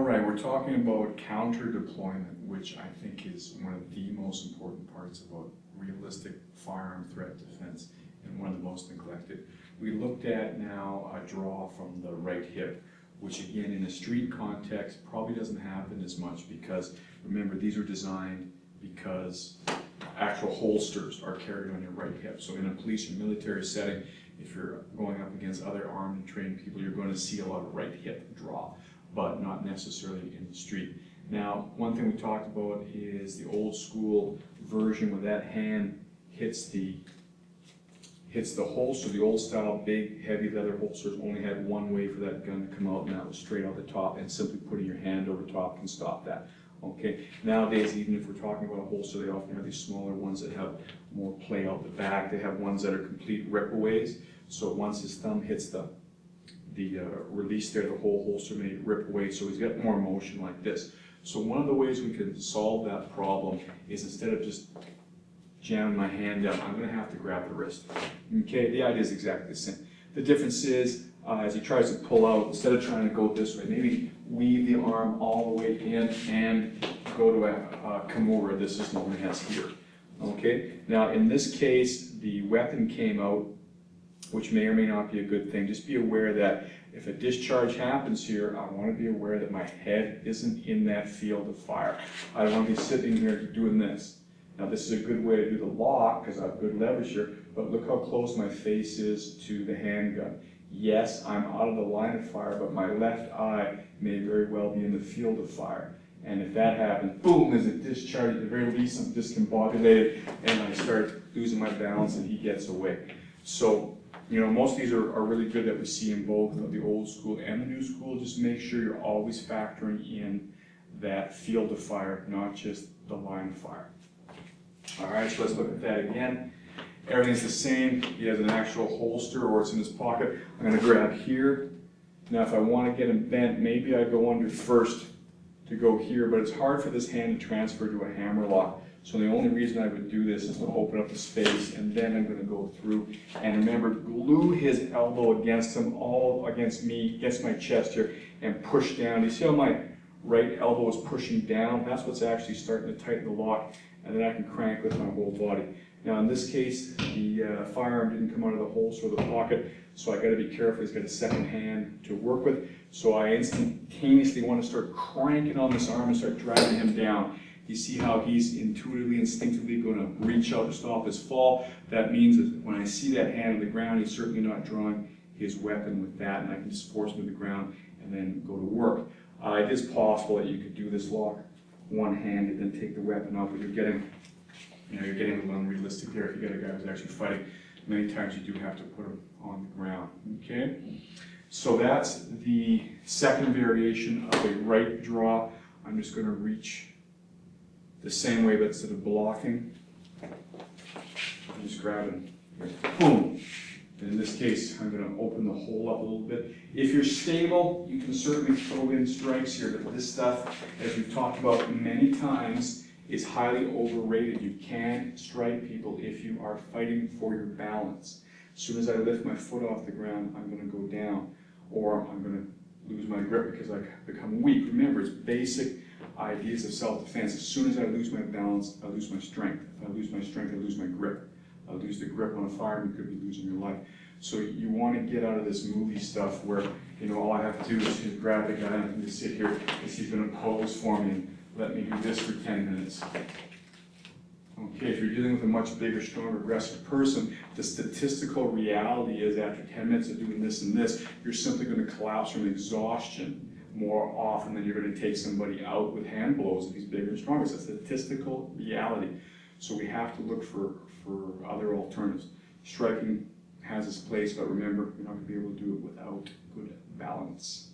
right, we're talking about counter deployment, which I think is one of the most important parts about realistic firearm threat defense and one of the most neglected. We looked at now a draw from the right hip, which again in a street context probably doesn't happen as much because remember these are designed because actual holsters are carried on your right hip. So in a police or military setting, if you're going up against other armed and trained people, you're going to see a lot of right hip draw, but not necessarily in the street. Now, one thing we talked about is the old school version where that hand hits the holster. The old style big heavy leather holsters only had one way for that gun to come out, and that was straight out the top, and simply putting your hand over top can stop that. Okay. Nowadays, even if we're talking about a holster, they often have these smaller ones that have more play out the back. They have ones that are complete rip-aways. So once his thumb hits the release there, the whole holster may rip away. So he's got more motion like this. So one of the ways we can solve that problem is instead of just jamming my hand up, I'm going to have to grab the wrist. Okay. The idea is exactly the same. The difference is as he tries to pull out, instead of trying to go this way, maybe weave the arm all the way in and go to a kimura. This is known as here. Okay. Now in this case, the weapon came out, which may or may not be a good thing. Just be aware that if a discharge happens here, I want to be aware that my head isn't in that field of fire. I don't want to be sitting here doing this. Now this is a good way to do the lock because I have good leverage here, but look how close my face is to the handgun. Yes, I'm out of the line of fire, but my left eye may very well be in the field of fire. And if that happens, boom, there's a discharge. At the very least, I'm discombobulated and I start losing my balance and he gets away. So, you know, most of these are really good that we see in both the old school and the new school. Just make sure you're always factoring in that field of fire, not just the line of fire. All right, so let's look at that again. Everything's the same. He has an actual holster or it's in his pocket. I'm going to grab here. Now if I want to get him bent, maybe I go under first to go here, but it's hard for this hand to transfer to a hammer lock. So the only reason I would do this is to open up the space, and then I'm going to go through. And remember, glue his elbow against him, all against me, against my chest here, and push down. You see how my right elbow is pushing down? That's what's actually starting to tighten the lock, and then I can crank with my whole body. Now in this case, the firearm didn't come out of the holster or the pocket, so I got to be careful. He's got a second hand to work with. So I instantaneously want to start cranking on this arm and start dragging him down. You see how he's intuitively, instinctively going to reach out to stop his fall. That means that when I see that hand on the ground, he's certainly not drawing his weapon with that, and I can just force him to the ground and then go to work. It is possible that you could do this lock one-handed and then take the weapon off, but you're getting a little unrealistic there. If you get a guy who's actually fighting, many times you do have to put him on the ground. Okay, so that's the second variation of a right draw. I'm just going to reach the same way, but instead of blocking, I'm just grabbing, boom. And in this case, I'm going to open the hole up a little bit. If you're stable, you can certainly throw in strikes here, but this stuff, as we've talked about many times, is highly overrated. You can strike people if you are fighting for your balance. As soon as I lift my foot off the ground, I'm going to go down, or I'm going to lose my grip because I become weak. Remember, it's basic ideas of self-defense. As soon as I lose my balance, I lose my strength. If I lose my strength, I lose my grip. I lose the grip on a firearm, you could be losing your life. So you want to get out of this movie stuff where, you know, all I have to do is just grab the guy and just sit here because he's going to pose for me and let me do this for 10 minutes. Okay, if you're dealing with a much bigger, stronger, aggressive person, the statistical reality is after 10 minutes of doing this and this, you're simply going to collapse from exhaustion more often than you're going to take somebody out with hand blows if he's bigger and stronger. It's a statistical reality. So we have to look for other alternatives. Striking has its place, but remember, you're not going to be able to do it without good balance.